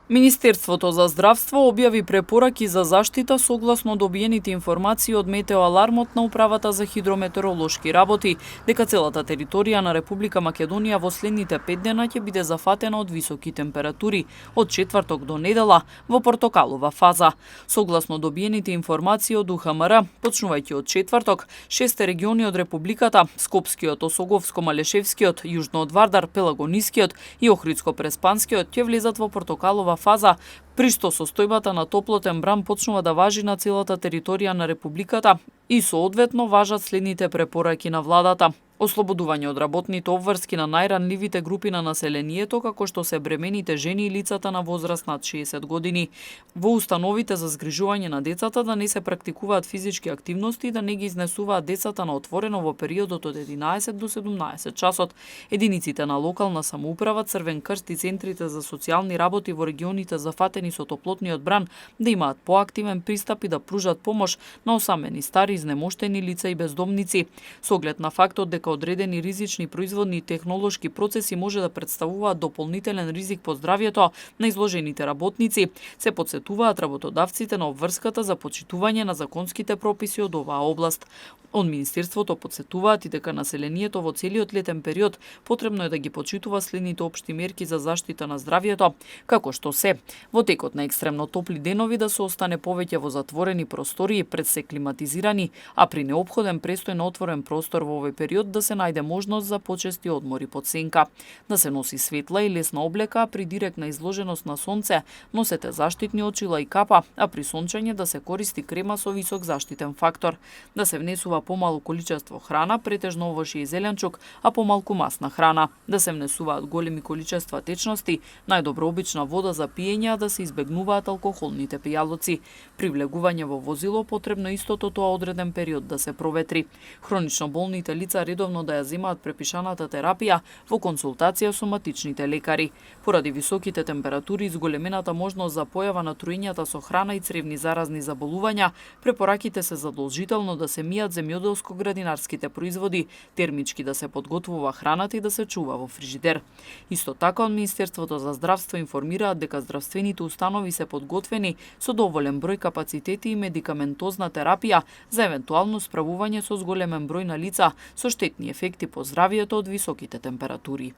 Министерството за здравство објави препораки за заштита согласно добиените информации од метеоалармот на Управата за хидрометеоролошки работи, дека целата територија на Република Македонија во следните 5 дена ќе биде зафатена од високи температури, од четврток до недела во портокалова фаза. Согласно добиените информации од УХМР, почнувајќи од четврток, 6 региони од Републиката, Скопскиот, Осоговско-Малешевскиот, Јужно од Вардар, Пелагонискиот и Охридско-Преспанскиот ќе влезат во портокалова фаза, при што состојбата на топлотен бран почнува да важи на целата територија на Републиката и соодветно важат следните препораки на владата: ослободување од работните обврски на најранливите групи на населението, како што се бремените жени и лицата на возраст над 60 години. Во установите за згрижување на децата да не се практикуваат физички активности и да не ги изнесуваат децата на отворено во периодот од 11 до 17 часот. Единиците на локална самоуправа, Црвен крст и центрите за социјални работи во регионите зафатени со топлотниот бран да имаат поактивен пристап и да пружат помош на осамени стари, изнемоштени лица и бездомници. Со оглед на фактот дека одредени ризични производни и технолошки процеси може да представуваат дополнителен ризик по здравјето на изложените работници, се потсетуваат работодавците на обврската за почитување на законските прописи од оваа област. Од Министерството потсетуваат и дека населението во целиот летен период потребно е да ги почитува следните општи мерки за заштита на здравјето, како што се: во текот на екстремно топли денови да се остане повеќе во затворени простории пред се климатизирани, а при неопходен престој на отворен простор во овој период да се најде можност за почести одмори под сенка, да се носи светла и лесна облека, а при директна изложеност на сонце носете заштитни очила и капа, а при сончење да се користи крема со висок заштитен фактор, да се внесува помало количество храна, претежно овошје и зеленчук, а помалку масна храна, да се внесуваат големи количества течности, најдобро обична вода за пиење, а да се избегнуваат алкохолните пијалоци. При влегување во возило потребно истото тоа одреден период да се проветри. Хронично болните лица редовно да ја земаат препишаната терапија во консултација со матичните лекари. Поради високите температури и зголемената можност за појава на труењата со храна и цревни заразни заболувања, препораките се задолжително да се мијат земјоделско-градинарските производи, термички да се подготвува храната и да се чува во фрижидер. Исто така од Министерството за здравство информираат дека здравствените установи се подготвени со доволен број капацитети и медикаментозна терапија за евентуално справување со зголемен број на лица со штетни ефекти по здравјето од високите температури.